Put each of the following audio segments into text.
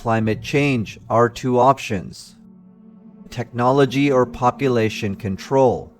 climate change are two options: technology or population control.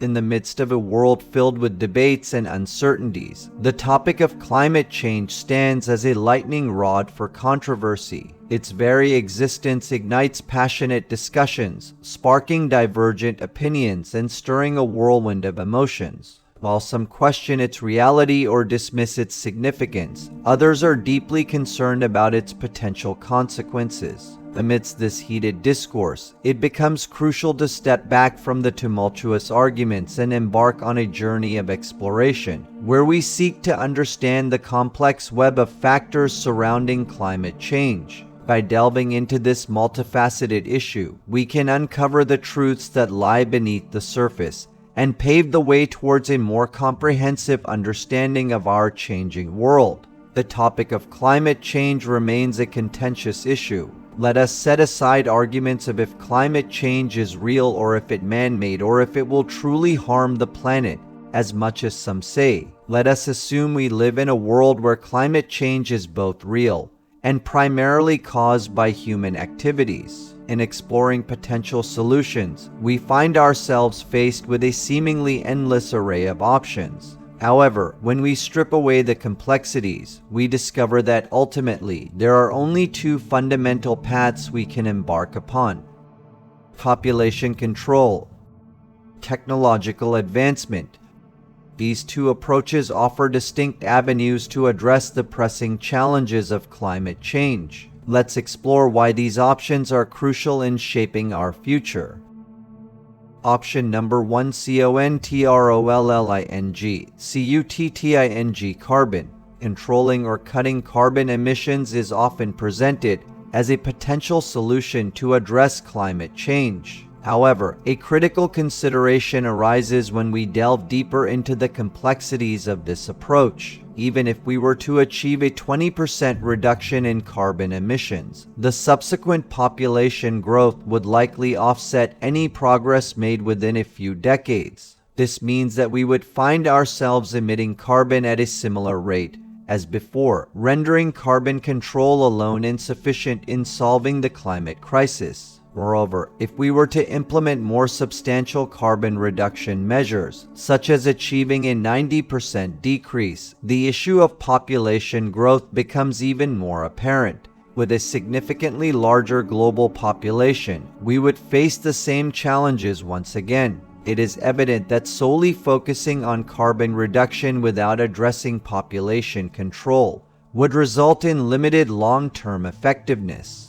In the midst of a world filled with debates and uncertainties, the topic of climate change stands as a lightning rod for controversy. Its very existence ignites passionate discussions, sparking divergent opinions and stirring a whirlwind of emotions. While some question its reality or dismiss its significance, others are deeply concerned about its potential consequences. Amidst this heated discourse, it becomes crucial to step back from the tumultuous arguments and embark on a journey of exploration, where we seek to understand the complex web of factors surrounding climate change. By delving into this multifaceted issue, we can uncover the truths that lie beneath the surface and pave the way towards a more comprehensive understanding of our changing world. The topic of climate change remains a contentious issue. Let us set aside arguments of if climate change is real or if it's man-made or if it will truly harm the planet, as much as some say. Let us assume we live in a world where climate change is both real and primarily caused by human activities. In exploring potential solutions, we find ourselves faced with a seemingly endless array of options. However, when we strip away the complexities, we discover that ultimately there are only two fundamental paths we can embark upon: population control, technological advancement. These two approaches offer distinct avenues to address the pressing challenges of climate change. Let's explore why these options are crucial in shaping our future. Option number 1: CONTROLLING. Carbon. Controlling or cutting carbon emissions is often presented as a potential solution to address climate change. However, a critical consideration arises when we delve deeper into the complexities of this approach. Even if we were to achieve a 20% reduction in carbon emissions, the subsequent population growth would likely offset any progress made within a few decades. This means that we would find ourselves emitting carbon at a similar rate as before, rendering carbon control alone insufficient in solving the climate crisis. Moreover, if we were to implement more substantial carbon reduction measures, such as achieving a 90% decrease, the issue of population growth becomes even more apparent. With a significantly larger global population, we would face the same challenges once again. It is evident that solely focusing on carbon reduction without addressing population control would result in limited long-term effectiveness.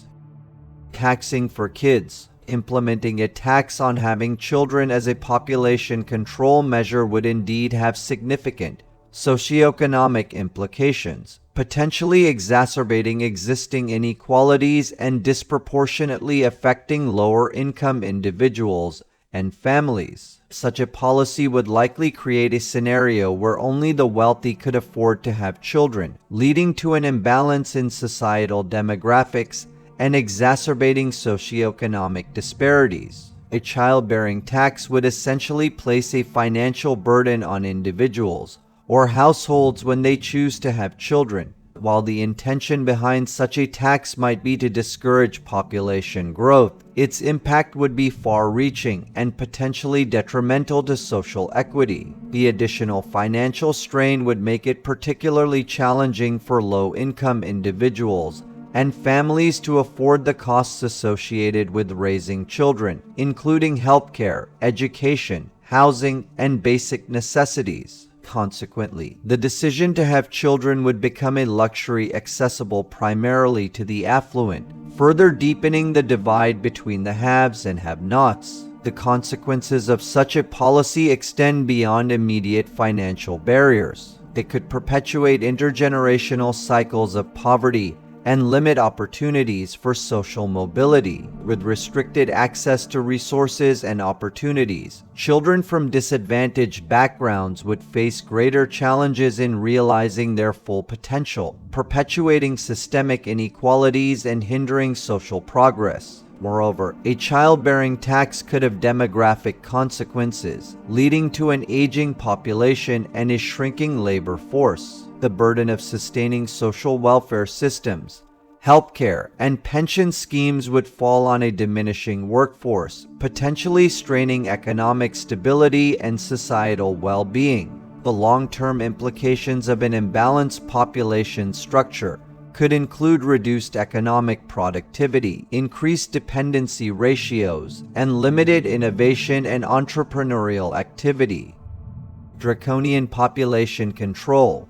Taxing for kids. Implementing a tax on having children as a population control measure would indeed have significant socioeconomic implications, potentially exacerbating existing inequalities and disproportionately affecting lower-income individuals and families. Such a policy would likely create a scenario where only the wealthy could afford to have children, leading to an imbalance in societal demographics and exacerbating socioeconomic disparities. A childbearing tax would essentially place a financial burden on individuals or households when they choose to have children. While the intention behind such a tax might be to discourage population growth, its impact would be far-reaching and potentially detrimental to social equity. The additional financial strain would make it particularly challenging for low-income individuals and families to afford the costs associated with raising children, including healthcare, education, housing, and basic necessities. Consequently, the decision to have children would become a luxury accessible primarily to the affluent, further deepening the divide between the haves and have-nots. The consequences of such a policy extend beyond immediate financial barriers. It could perpetuate intergenerational cycles of poverty and limit opportunities for social mobility. With restricted access to resources and opportunities, children from disadvantaged backgrounds would face greater challenges in realizing their full potential, perpetuating systemic inequalities and hindering social progress. Moreover, a childbearing tax could have demographic consequences, leading to an aging population and a shrinking labor force. The burden of sustaining social welfare systems, healthcare, and pension schemes would fall on a diminishing workforce, potentially straining economic stability and societal well-being. The long-term implications of an imbalanced population structure could include reduced economic productivity, increased dependency ratios, and limited innovation and entrepreneurial activity. Draconian population control.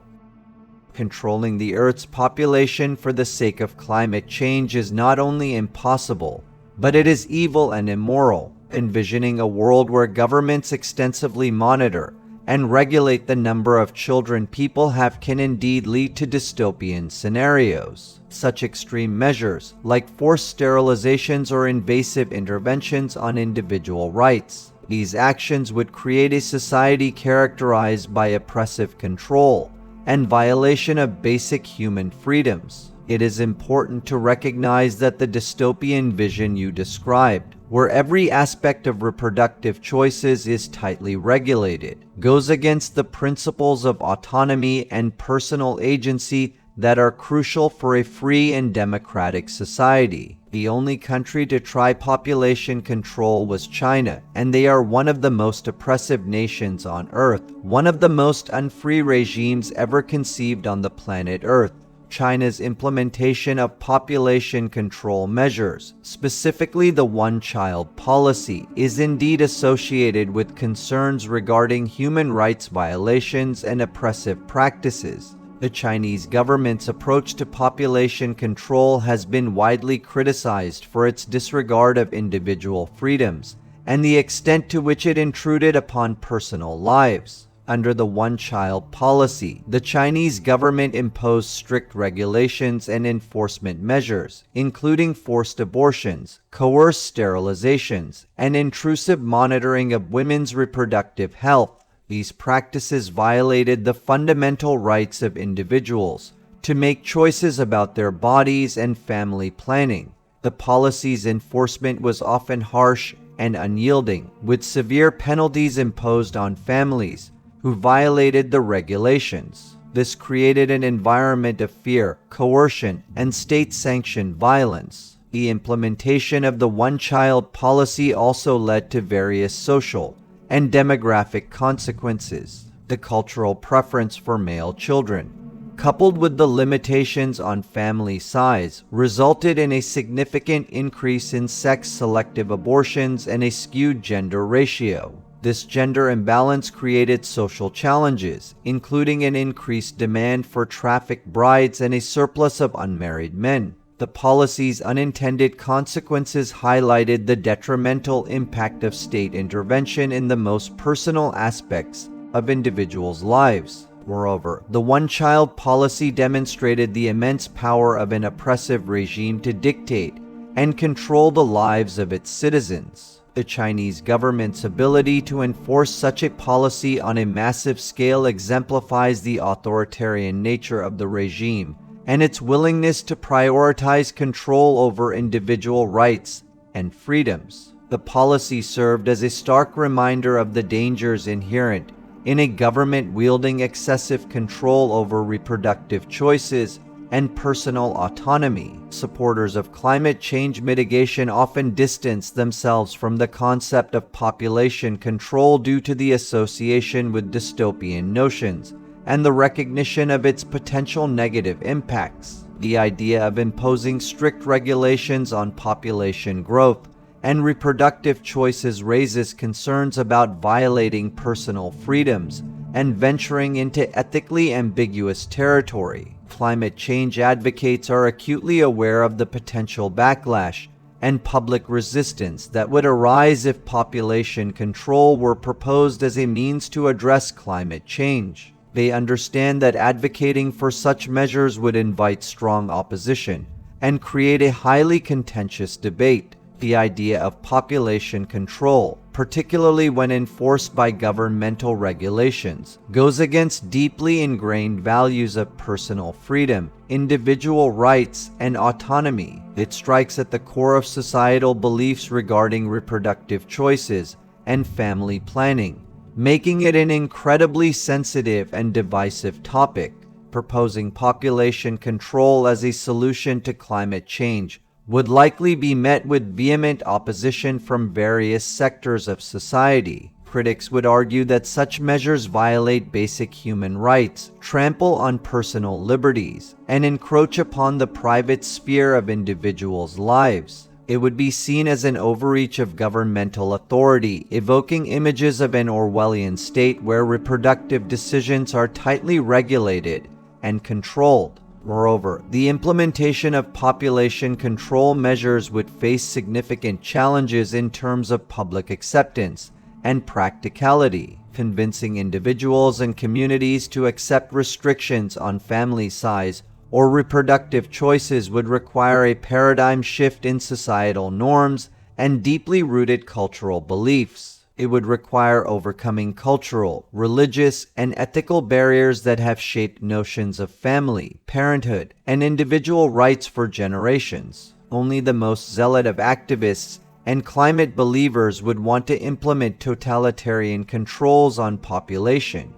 Controlling the Earth's population for the sake of climate change is not only impossible, but it is evil and immoral. Envisioning a world where governments extensively monitor and regulate the number of children people have can indeed lead to dystopian scenarios. Such extreme measures, like forced sterilizations or invasive interventions on individual rights, these actions would create a society characterized by oppressive control and violation of basic human freedoms. It is important to recognize that the dystopian vision you described, where every aspect of reproductive choices is tightly regulated, goes against the principles of autonomy and personal agency that are crucial for a free and democratic society. The only country to try population control was China, and they are one of the most oppressive nations on Earth, one of the most unfree regimes ever conceived on the planet Earth. China's implementation of population control measures, specifically the one-child policy, is indeed associated with concerns regarding human rights violations and oppressive practices. The Chinese government's approach to population control has been widely criticized for its disregard of individual freedoms and the extent to which it intruded upon personal lives. Under the one-child policy, the Chinese government imposed strict regulations and enforcement measures, including forced abortions, coerced sterilizations, and intrusive monitoring of women's reproductive health. These practices violated the fundamental rights of individuals to make choices about their bodies and family planning. The policy's enforcement was often harsh and unyielding, with severe penalties imposed on families who violated the regulations. This created an environment of fear, coercion, and state-sanctioned violence. The implementation of the one-child policy also led to various social and demographic consequences. The cultural preference for male children, coupled with the limitations on family size, resulted in a significant increase in sex-selective abortions and a skewed gender ratio. This gender imbalance created social challenges, including an increased demand for trafficked brides and a surplus of unmarried men. The policy's unintended consequences highlighted the detrimental impact of state intervention in the most personal aspects of individuals' lives. Moreover, the one-child policy demonstrated the immense power of an oppressive regime to dictate and control the lives of its citizens. The Chinese government's ability to enforce such a policy on a massive scale exemplifies the authoritarian nature of the regime and its willingness to prioritize control over individual rights and freedoms. The policy served as a stark reminder of the dangers inherent in a government wielding excessive control over reproductive choices and personal autonomy. Supporters of climate change mitigation often distance themselves from the concept of population control due to the association with dystopian notions and the recognition of its potential negative impacts. The idea of imposing strict regulations on population growth and reproductive choices raises concerns about violating personal freedoms and venturing into ethically ambiguous territory. Climate change advocates are acutely aware of the potential backlash and public resistance that would arise if population control were proposed as a means to address climate change. They understand that advocating for such measures would invite strong opposition and create a highly contentious debate. The idea of population control, particularly when enforced by governmental regulations, goes against deeply ingrained values of personal freedom, individual rights, and autonomy. It strikes at the core of societal beliefs regarding reproductive choices and family planning, making it an incredibly sensitive and divisive topic, proposing population control as a solution to climate change would likely be met with vehement opposition from various sectors of society. Critics would argue that such measures violate basic human rights, trample on personal liberties, and encroach upon the private sphere of individuals' lives. It would be seen as an overreach of governmental authority, evoking images of an Orwellian state where reproductive decisions are tightly regulated and controlled. Moreover, the implementation of population control measures would face significant challenges in terms of public acceptance and practicality. Convincing individuals and communities to accept restrictions on family size or reproductive choices would require a paradigm shift in societal norms and deeply rooted cultural beliefs. It would require overcoming cultural, religious, and ethical barriers that have shaped notions of family, parenthood, and individual rights for generations. Only the most zealot of activists and climate believers would want to implement totalitarian controls on population.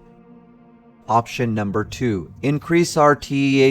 Option number 2. Increase RTEHCNOOGY.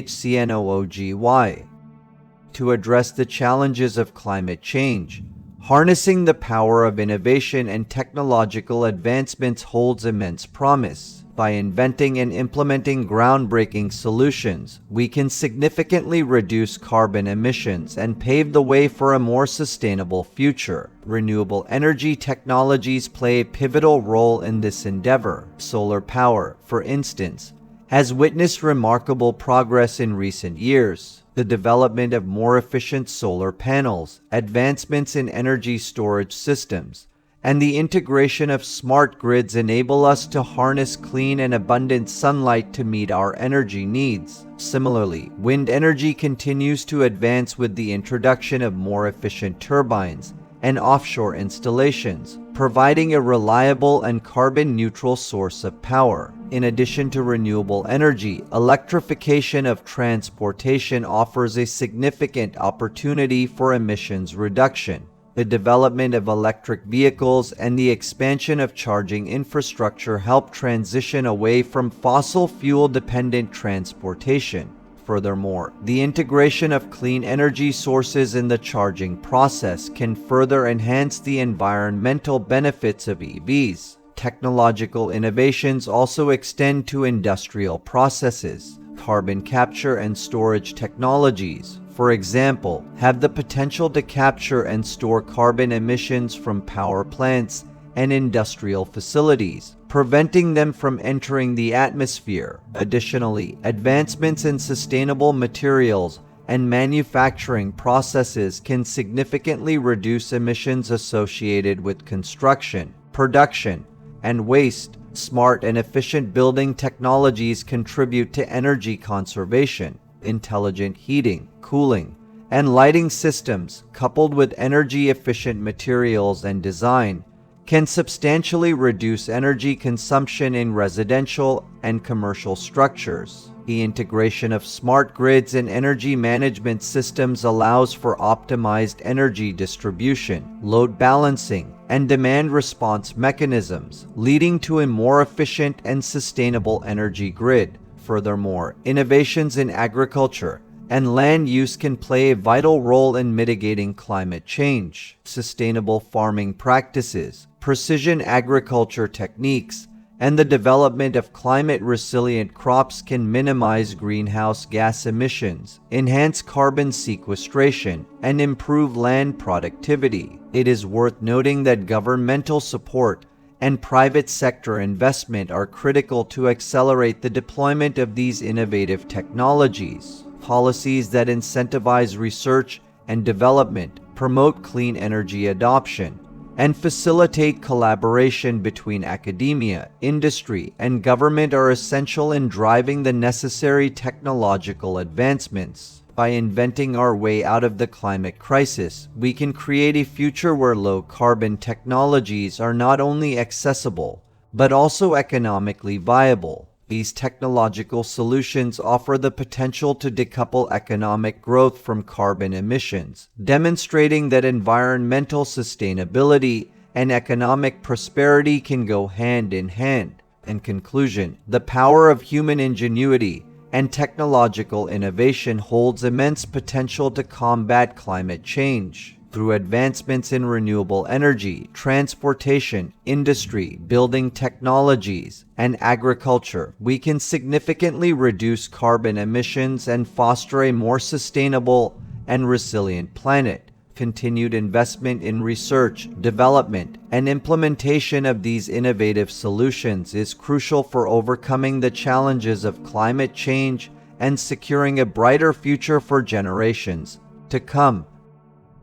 To address the challenges of climate change, harnessing the power of innovation and technological advancements holds immense promise. By inventing and implementing groundbreaking solutions, we can significantly reduce carbon emissions and pave the way for a more sustainable future. Renewable energy technologies play a pivotal role in this endeavor. Solar power, for instance, has witnessed remarkable progress in recent years. The development of more efficient solar panels, advancements in energy storage systems, and the integration of smart grids enable us to harness clean and abundant sunlight to meet our energy needs. Similarly, wind energy continues to advance with the introduction of more efficient turbines and offshore installations, providing a reliable and carbon-neutral source of power. In addition to renewable energy, electrification of transportation offers a significant opportunity for emissions reduction. The development of electric vehicles and the expansion of charging infrastructure help transition away from fossil fuel-dependent transportation. Furthermore, the integration of clean energy sources in the charging process can further enhance the environmental benefits of EVs. Technological innovations also extend to industrial processes. Carbon capture and storage technologies, for example, have the potential to capture and store carbon emissions from power plants and industrial facilities, preventing them from entering the atmosphere. Additionally, advancements in sustainable materials and manufacturing processes can significantly reduce emissions associated with construction, production, and waste. Smart and efficient building technologies contribute to energy conservation. Intelligent heating, cooling, and lighting systems, coupled with energy-efficient materials and design, can substantially reduce energy consumption in residential and commercial structures. The integration of smart grids and energy management systems allows for optimized energy distribution, load balancing, and demand response mechanisms, leading to a more efficient and sustainable energy grid. Furthermore, innovations in agriculture and land use can play a vital role in mitigating climate change. Sustainable farming practices, precision agriculture techniques, and the development of climate-resilient crops can minimize greenhouse gas emissions, enhance carbon sequestration, and improve land productivity. It is worth noting that governmental support and private sector investment are critical to accelerate the deployment of these innovative technologies. Policies that incentivize research and development, promote clean energy adoption, and facilitate collaboration between academia, industry, and government are essential in driving the necessary technological advancements. By inventing our way out of the climate crisis, we can create a future where low-carbon technologies are not only accessible, but also economically viable. These technological solutions offer the potential to decouple economic growth from carbon emissions, demonstrating that environmental sustainability and economic prosperity can go hand in hand. In conclusion, the power of human ingenuity and technological innovation holds immense potential to combat climate change. Through advancements in renewable energy, transportation, industry, building technologies, and agriculture, we can significantly reduce carbon emissions and foster a more sustainable and resilient planet. Continued investment in research, development, and implementation of these innovative solutions is crucial for overcoming the challenges of climate change and securing a brighter future for generations to come.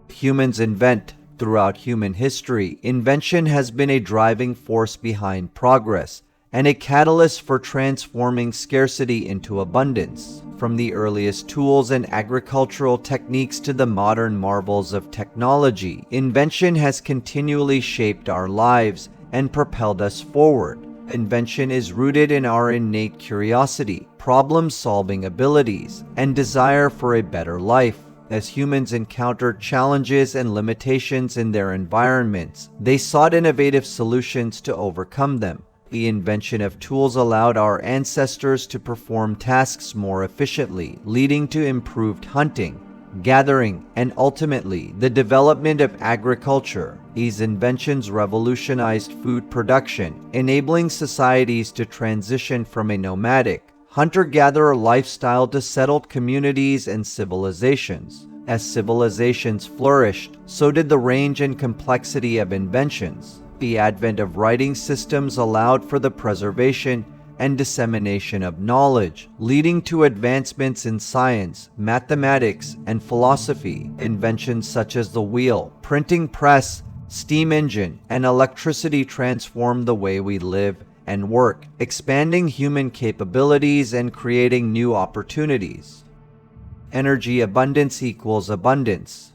Humans invent. Throughout human history, invention has been a driving force behind progress and a catalyst for transforming scarcity into abundance. From the earliest tools and agricultural techniques to the modern marvels of technology, invention has continually shaped our lives and propelled us forward. Invention is rooted in our innate curiosity, problem-solving abilities, and desire for a better life. As humans encountered challenges and limitations in their environments, they sought innovative solutions to overcome them. The invention of tools allowed our ancestors to perform tasks more efficiently, leading to improved hunting, gathering, and ultimately the development of agriculture. These inventions revolutionized food production, enabling societies to transition from a nomadic, hunter-gatherer lifestyle to settled communities and civilizations. As civilizations flourished, so did the range and complexity of inventions. The advent of writing systems allowed for the preservation and dissemination of knowledge, leading to advancements in science, mathematics, and philosophy. Inventions such as the wheel, printing press, steam engine, and electricity transformed the way we live and work, expanding human capabilities and creating new opportunities. Energy abundance equals abundance.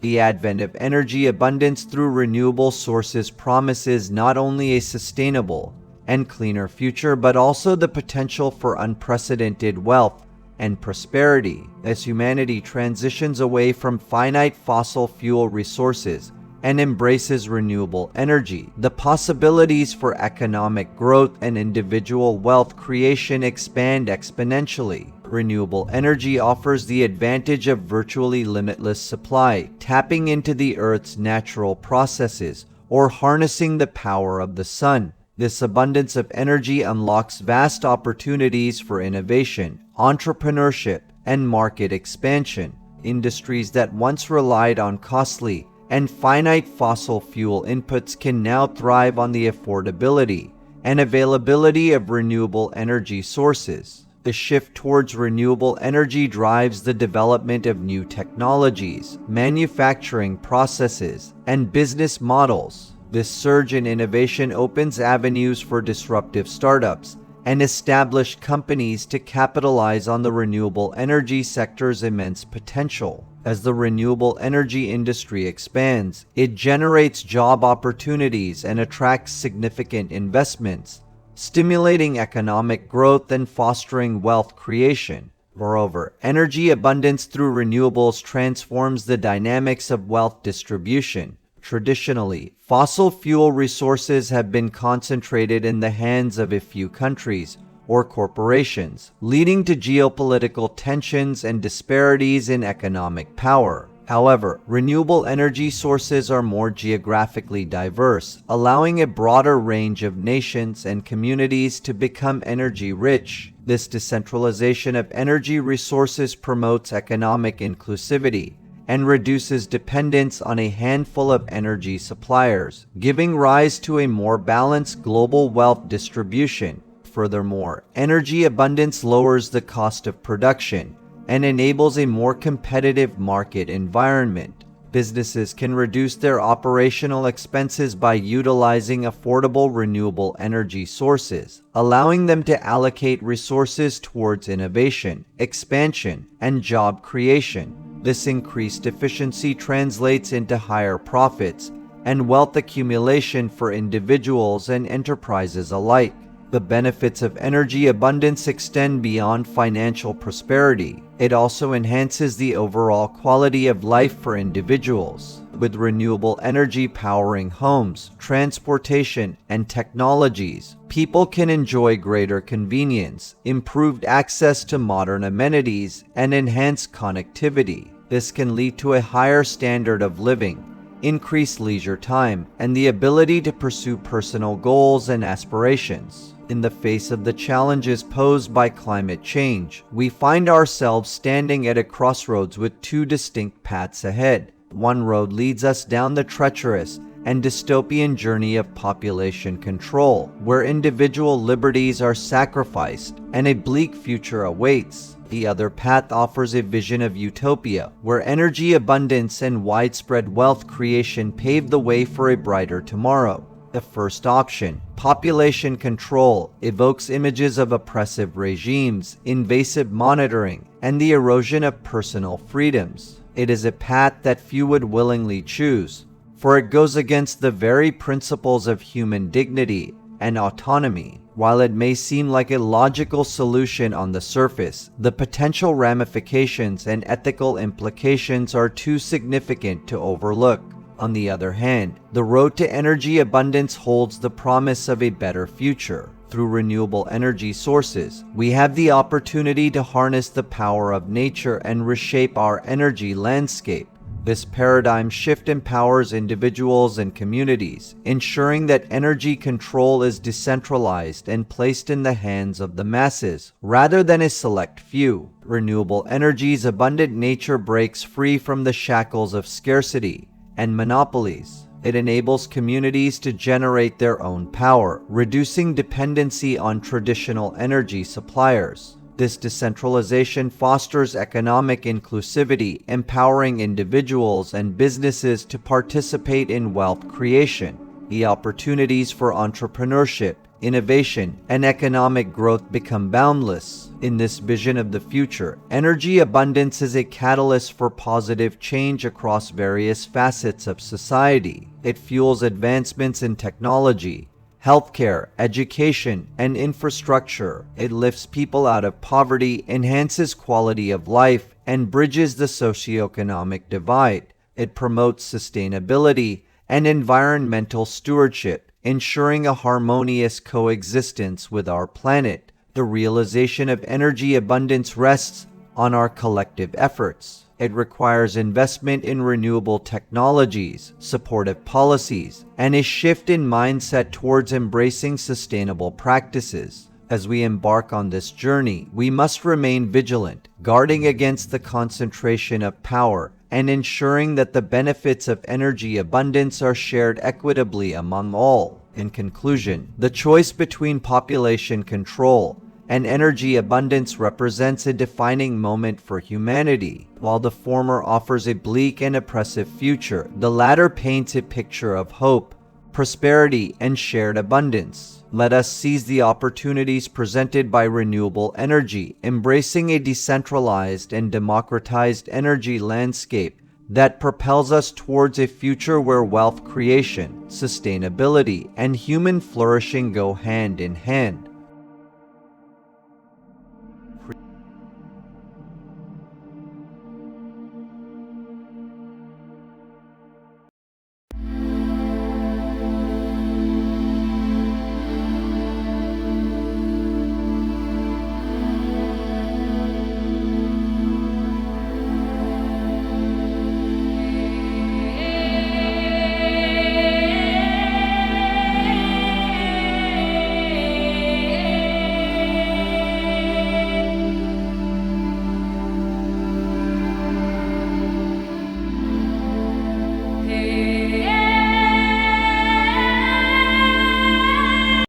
The advent of energy abundance through renewable sources promises not only a sustainable and cleaner future, but also the potential for unprecedented wealth and prosperity. As humanity transitions away from finite fossil fuel resources and embraces renewable energy, the possibilities for economic growth and individual wealth creation expand exponentially. Renewable energy offers the advantage of virtually limitless supply, tapping into the Earth's natural processes or harnessing the power of the sun. This abundance of energy unlocks vast opportunities for innovation, entrepreneurship, and market expansion. Industries that once relied on costly and finite fossil fuel inputs can now thrive on the affordability and availability of renewable energy sources. The shift towards renewable energy drives the development of new technologies, manufacturing processes, and business models. This surge in innovation opens avenues for disruptive startups and established companies to capitalize on the renewable energy sector's immense potential. As the renewable energy industry expands, it generates job opportunities and attracts significant investments, stimulating economic growth and fostering wealth creation. Moreover, energy abundance through renewables transforms the dynamics of wealth distribution. Traditionally, fossil fuel resources have been concentrated in the hands of a few countries or corporations, leading to geopolitical tensions and disparities in economic power. However, renewable energy sources are more geographically diverse, allowing a broader range of nations and communities to become energy-rich. This decentralization of energy resources promotes economic inclusivity and reduces dependence on a handful of energy suppliers, giving rise to a more balanced global wealth distribution. Furthermore, energy abundance lowers the cost of production and enables a more competitive market environment. Businesses can reduce their operational expenses by utilizing affordable renewable energy sources, allowing them to allocate resources towards innovation, expansion, and job creation. This increased efficiency translates into higher profits and wealth accumulation for individuals and enterprises alike. The benefits of energy abundance extend beyond financial prosperity. It also enhances the overall quality of life for individuals. With renewable energy powering homes, transportation, and technologies, people can enjoy greater convenience, improved access to modern amenities, and enhanced connectivity. This can lead to a higher standard of living, increased leisure time, and the ability to pursue personal goals and aspirations. In the face of the challenges posed by climate change, we find ourselves standing at a crossroads with two distinct paths ahead. One road leads us down the treacherous and dystopian journey of population control, where individual liberties are sacrificed and a bleak future awaits. The other path offers a vision of utopia, where energy abundance and widespread wealth creation pave the way for a brighter tomorrow. The first option, population control, evokes images of oppressive regimes, invasive monitoring, and the erosion of personal freedoms. It is a path that few would willingly choose, for it goes against the very principles of human dignity and autonomy. While it may seem like a logical solution on the surface, the potential ramifications and ethical implications are too significant to overlook. On the other hand, the road to energy abundance holds the promise of a better future. Through renewable energy sources, we have the opportunity to harness the power of nature and reshape our energy landscape. This paradigm shift empowers individuals and communities, ensuring that energy control is decentralized and placed in the hands of the masses, rather than a select few. Renewable energy's abundant nature breaks free from the shackles of scarcity and monopolies. It enables communities to generate their own power, reducing dependency on traditional energy suppliers. This decentralization fosters economic inclusivity, empowering individuals and businesses to participate in wealth creation. The opportunities for entrepreneurship, innovation, and economic growth become boundless. In this vision of the future, energy abundance is a catalyst for positive change across various facets of society. It fuels advancements in technology, healthcare, education, and infrastructure. It lifts people out of poverty, enhances quality of life, and bridges the socioeconomic divide. It promotes sustainability and environmental stewardship, ensuring a harmonious coexistence with our planet. The realization of energy abundance rests on our collective efforts. It requires investment in renewable technologies, supportive policies, and a shift in mindset towards embracing sustainable practices. As we embark on this journey, we must remain vigilant, guarding against the concentration of power and ensuring that the benefits of energy abundance are shared equitably among all. In conclusion, the choice between population control and energy abundance represents a defining moment for humanity. While the former offers a bleak and oppressive future, the latter paints a picture of hope, prosperity, and shared abundance. Let us seize the opportunities presented by renewable energy, embracing a decentralized and democratized energy landscape that propels us towards a future where wealth creation, sustainability, and human flourishing go hand in hand.